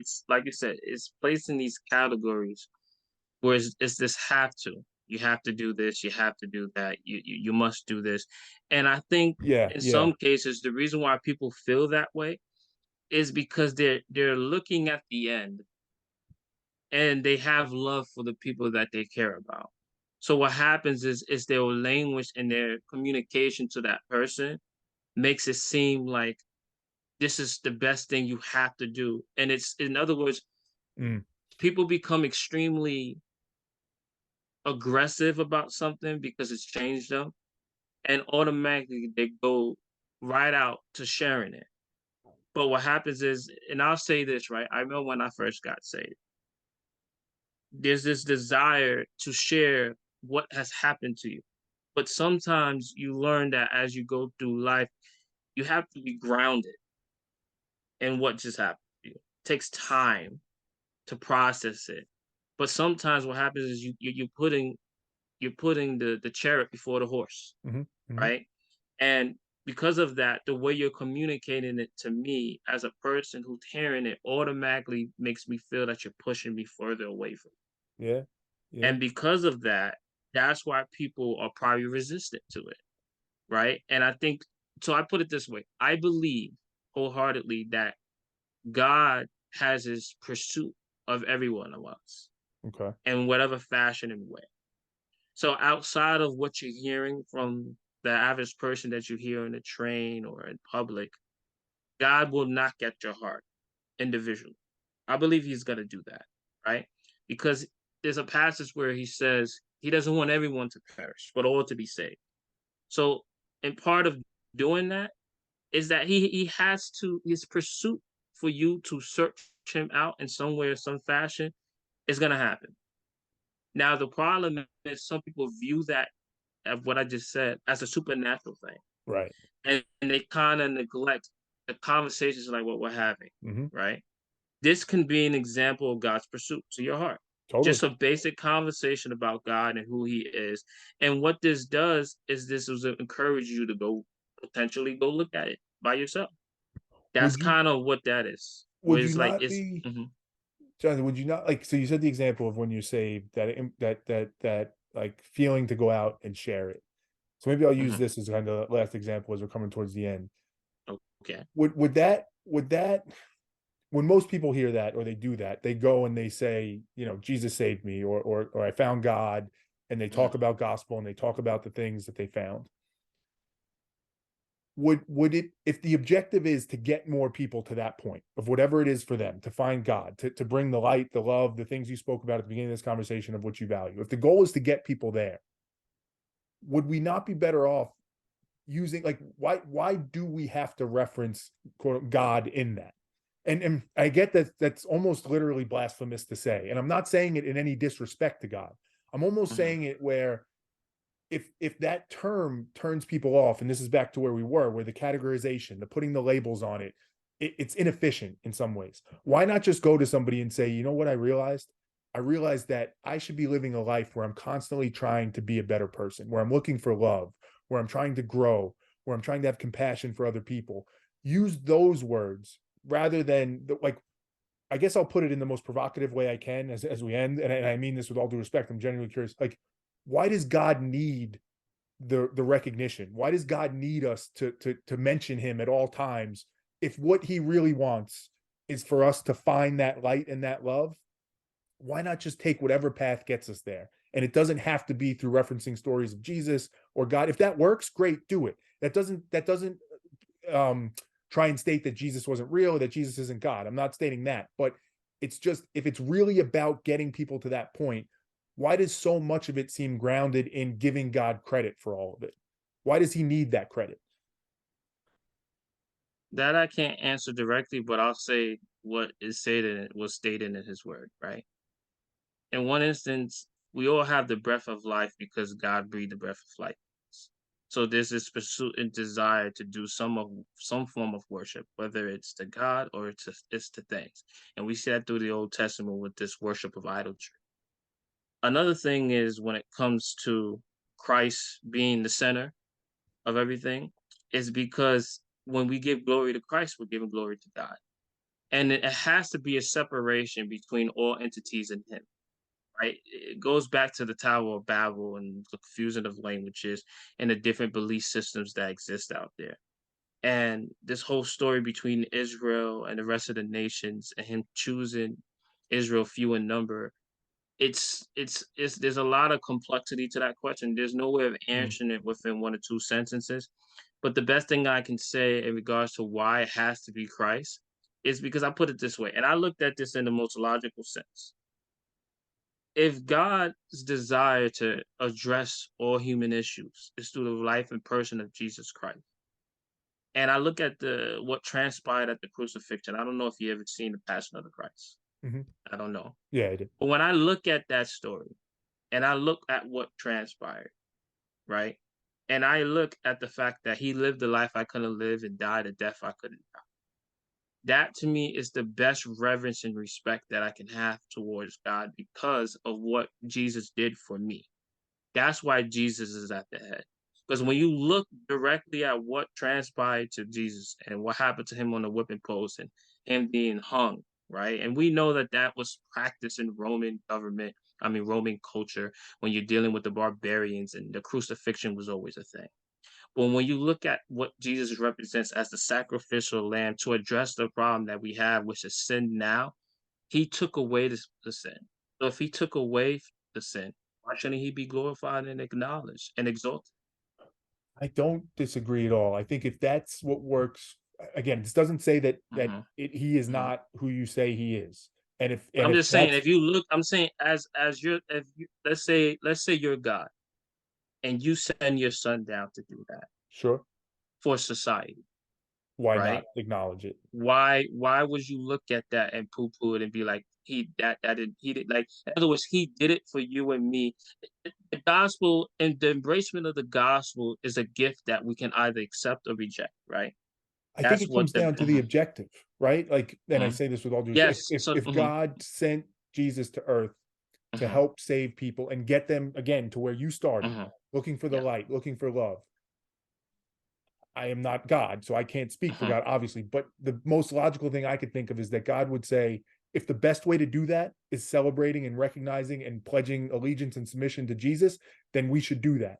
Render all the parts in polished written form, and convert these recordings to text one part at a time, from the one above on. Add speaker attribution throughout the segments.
Speaker 1: it's like you said, it's placed in these categories where it's this have to. You have to do this, you have to do that, you must do this. And I think
Speaker 2: Yeah,
Speaker 1: in
Speaker 2: yeah.
Speaker 1: some cases, the reason why people feel that way is because they're looking at the end and they have love for the people that they care about. So what happens is their language and their communication to that person makes it seem like this is the best thing you have to do. And it's, in other words,
Speaker 2: Mm,
Speaker 1: people become extremely aggressive about something because it's changed them, and automatically they go right out to sharing it. But what happens is, and I'll say this, right? I remember when I first got saved, there's this desire to share what has happened to you. But sometimes you learn that as you go through life, you have to be grounded in what just happened to you. It takes time to process it. But sometimes what happens is you're putting the chariot before the horse,
Speaker 2: mhm, mhm.
Speaker 1: right? And because of that, the way you're communicating it to me as a person who's hearing it automatically makes me feel that you're pushing me further away from it.
Speaker 2: Yeah, yeah.
Speaker 1: And because of that, that's why people are probably resistant to it, right? And I think, so I put it this way, I believe wholeheartedly that God has his pursuit of every one of us
Speaker 2: Okay.
Speaker 1: in whatever fashion and way. So outside of what you're hearing from the average person that you hear in the train or in public, God will knock at your heart individually. I believe he's going to do that, right? Because there's a passage where he says he doesn't want everyone to perish, but all to be saved. So, and part of doing that is that he has to, his pursuit for you to search him out in some way or some fashion is going to happen. Now, the problem is some people view that, of what I just said, as a supernatural thing,
Speaker 2: Right.
Speaker 1: and they kind of neglect the conversations like what we're having,
Speaker 2: Mhm.
Speaker 1: right? This can be an example of God's pursuit to your heart.
Speaker 2: Totally.
Speaker 1: Just a basic conversation about God and who he is. And what this does is this will encourage you to go, potentially go look at it by yourself. That's
Speaker 2: Would you
Speaker 1: kind of what that is. Where
Speaker 2: would you
Speaker 1: it's like
Speaker 2: not
Speaker 1: it's
Speaker 2: be
Speaker 1: mhm,
Speaker 2: Jonathan, would you not like so you said the example of when you're saved that that like feeling to go out and share it. So maybe I'll use
Speaker 1: mhm,
Speaker 2: this as kind of the last example as we're coming towards the end.
Speaker 1: okay.
Speaker 2: Would that when most people hear that or they do that, they go and they say, Jesus saved me or I found God, and they talk
Speaker 1: Mhm.
Speaker 2: about gospel and they talk about the things that they found. Would it, if the objective is to get more people to that point of whatever it is for them, to find God, to bring the light, the love, the things you spoke about at the beginning of this conversation of what you value, if the goal is to get people there, would we not be better off using, like, why do we have to reference quote God in that? And I get that that's almost literally blasphemous to say, and I'm not saying it in any disrespect to God. I'm almost
Speaker 1: Mhm.
Speaker 2: saying it where if that term turns people off, and this is back to where we were, where the categorization, the putting the labels on it, it's inefficient in some ways. Why not just go to somebody and say, you know what, I realized that I should be living a life where I'm constantly trying to be a better person, where I'm looking for love, where I'm trying to grow, where I'm trying to have compassion for other people. Use those words rather than like, I guess I'll put it in the most provocative way I can as we end, and I mean this with all due respect. I'm genuinely curious. Like, why does God need the recognition? Why does God need us to mention Him at all times? If what He really wants is for us to find that light and that love, why not just take whatever path gets us there? And it doesn't have to be through referencing stories of Jesus or God. If that works, great, do it. That doesn't um, try and state that Jesus wasn't real, that Jesus isn't God. I'm not stating that, but it's just, if it's really about getting people to that point, why does so much of it seem grounded in giving God credit for all of it? Why does he need that credit?
Speaker 1: That I can't answer directly, but I'll say what is stated was stated in his word, right? In one instance, we all have the breath of life because God breathed the breath of life. So there's this pursuit and desire to do some form of worship, whether it's to God or it's to things. And we see that through the Old Testament with this worship of idolatry. Another thing is when it comes to Christ being the center of everything, is because when we give glory to Christ, we're giving glory to God. And it has to be a separation between all entities and him, right? It goes back to the Tower of Babel and the confusion of languages and the different belief systems that exist out there. And this whole story between Israel and the rest of the nations and him choosing Israel few in number, it's there's a lot of complexity to that question. There's no way of
Speaker 2: Mhm.
Speaker 1: answering it within one or two sentences. But the best thing I can say in regards to why it has to be Christ is because I put it this way, and I looked at this in the most logical sense. If God's desire to address all human issues is through the life and person of Jesus Christ, and I look at the what transpired at the crucifixion. I don't know if you ever seen the Passion of the Christ.
Speaker 2: Mhm.
Speaker 1: I don't know.
Speaker 2: Yeah, I did.
Speaker 1: But when I look at that story and I look at what transpired, right? And I look at the fact that he lived the life I couldn't live and died a death I couldn't die. That to me is the best reverence and respect that I can have towards God because of what Jesus did for me. That's why Jesus is at the head. Because when you look directly at what transpired to Jesus and what happened to him on the whipping post and him being hung, right? And we know that that was practiced in Roman government, I mean, Roman culture, when you're dealing with the barbarians, and the crucifixion was always a thing. But when you look at what Jesus represents as the sacrificial lamb to address the problem that we have, which is sin now, he took away the sin. So if he took away the sin, why shouldn't he be glorified and acknowledged and exalted?
Speaker 2: I don't disagree at all. I think if that's what works, again, this doesn't say
Speaker 1: Mhm,
Speaker 2: he is
Speaker 1: mhm.
Speaker 2: not who you say he is.
Speaker 1: But
Speaker 2: And
Speaker 1: I'm
Speaker 2: if
Speaker 1: just saying,
Speaker 2: that's
Speaker 1: if you look, I'm saying as you're, if you, let's say you're God and you send your son down to do that
Speaker 2: sure,
Speaker 1: for society,
Speaker 2: why not
Speaker 1: right?
Speaker 2: acknowledge it?
Speaker 1: Why would you look at that and poo poo it and be like that did he did, like, in other words, he did it for you and me. The gospel and the embracement of the gospel is a gift that we can either accept or reject, right?
Speaker 2: I think
Speaker 1: That's
Speaker 2: it
Speaker 1: what
Speaker 2: comes
Speaker 1: the
Speaker 2: down to the objective, right? Like, and I
Speaker 1: mhm.
Speaker 2: say this with all due respect,
Speaker 1: Yes. So
Speaker 2: if God sent Jesus to earth to
Speaker 1: mhm,
Speaker 2: help save people and get them again to where you started,
Speaker 1: mhm,
Speaker 2: looking for the
Speaker 1: yeah,
Speaker 2: light, looking for love. I am not God, so I can't speak for
Speaker 1: mhm,
Speaker 2: God, obviously. But the most logical thing I could think of is that God would say, if the best way to do that is celebrating and recognizing and pledging allegiance and submission to Jesus, then we should do that.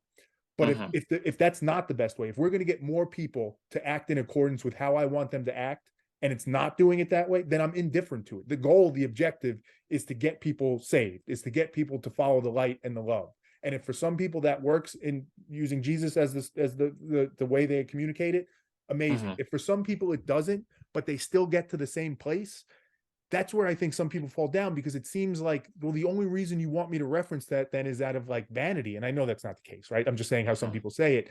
Speaker 2: But
Speaker 1: mhm,
Speaker 2: if that's not the best way, if we're going to get more people to act in accordance with how I want them to act, and it's not doing it that way, then I'm indifferent to it. The goal, the objective is to get people saved, is to get people to follow the light and the love. And if for some people that works in using Jesus as the way they communicate it, amazing.
Speaker 1: mhm,
Speaker 2: If for some people it doesn't, but they still get to the same place, that's where I think some people fall down, because it seems like, well, the only reason you want me to reference that then is out of like vanity. And I know that's not the case, right? I'm just saying how some
Speaker 1: mhm,
Speaker 2: people say it.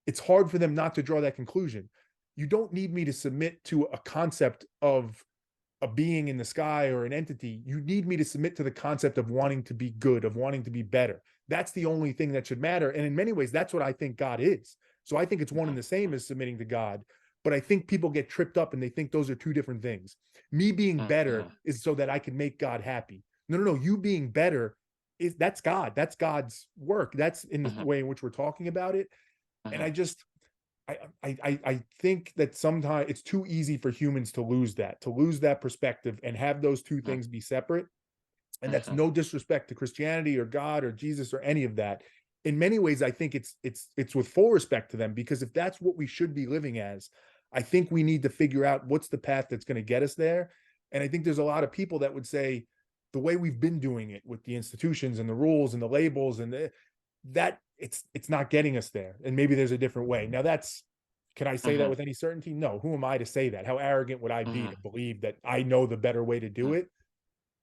Speaker 2: It's hard for them not to draw that conclusion. You don't need me to submit to a concept of a being in the sky or an entity. You need me to submit to the concept of wanting to be good, of wanting to be better. That's the only thing that should matter. And in many ways, that's what I think God is. So I think it's one and the same as submitting to God. But I think people get tripped up and they think those are two different things. Me being
Speaker 1: mhm,
Speaker 2: better
Speaker 1: mhm,
Speaker 2: is so that I can make God happy. No, no, no. You being better is that's God. That's God's work. That's in the
Speaker 1: mhm,
Speaker 2: way in which we're talking about it. And
Speaker 1: mhm,
Speaker 2: I just I think that sometimes it's too easy for humans to lose that perspective and have those two
Speaker 1: mhm,
Speaker 2: things be separate. And that's
Speaker 1: mhm,
Speaker 2: no disrespect to Christianity or God or Jesus or any of that. In many ways, I think it's with full respect to them, because if that's what we should be living as, I think we need to figure out what's the path that's going to get us there. And I think there's a lot of people that would say the way we've been doing it with the institutions and the rules and the labels and that it's not getting us there. And maybe there's a different way. Now that's, can I say that
Speaker 1: mhm,
Speaker 2: with any certainty? No. Who am I to say that? How arrogant would I be to
Speaker 1: mhm,
Speaker 2: believe that I know the better way to do
Speaker 1: mhm,
Speaker 2: it?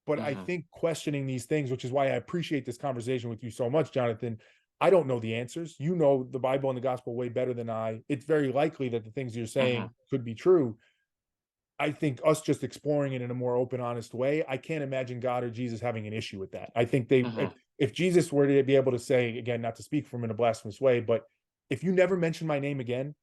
Speaker 2: But I
Speaker 1: mhm,
Speaker 2: think questioning these things, which is why I appreciate this conversation with you so much, Johnathan. I don't know the answers. You know the Bible and the gospel way better than I. It's very likely that the things you're
Speaker 1: mhm,
Speaker 2: saying could be true. I think us just exploring it in a more open, honest way, I can't imagine God or Jesus having an issue with that. I think
Speaker 1: mhm,
Speaker 2: if Jesus were to be able to say, again, not to speak from in a blasphemous way, but if you never mention my name again,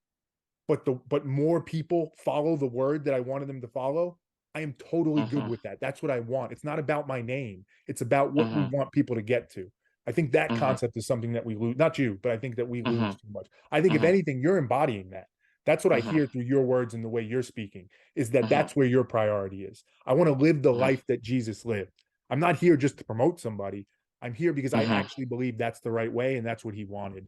Speaker 2: but more people follow the word that I wanted them to follow, I am totally good
Speaker 1: mhm,
Speaker 2: with that. That's what I want. It's not about my name. It's about what we
Speaker 1: mhm,
Speaker 2: want people to get to. I think that
Speaker 1: mhm,
Speaker 2: concept is something that we lose, not you, but I think that we lose
Speaker 1: mhm,
Speaker 2: too much. I think if
Speaker 1: mhm.
Speaker 2: anything, you're embodying that. That's what I
Speaker 1: Mhm.
Speaker 2: hear through your words and the way you're speaking, is that
Speaker 1: Mhm.
Speaker 2: that's where your priority is. I want to live the
Speaker 1: Mhm.
Speaker 2: life that Jesus lived. I'm not here just to promote somebody. I'm here because I
Speaker 1: Mhm.
Speaker 2: actually believe that's the right way and that's what he wanted.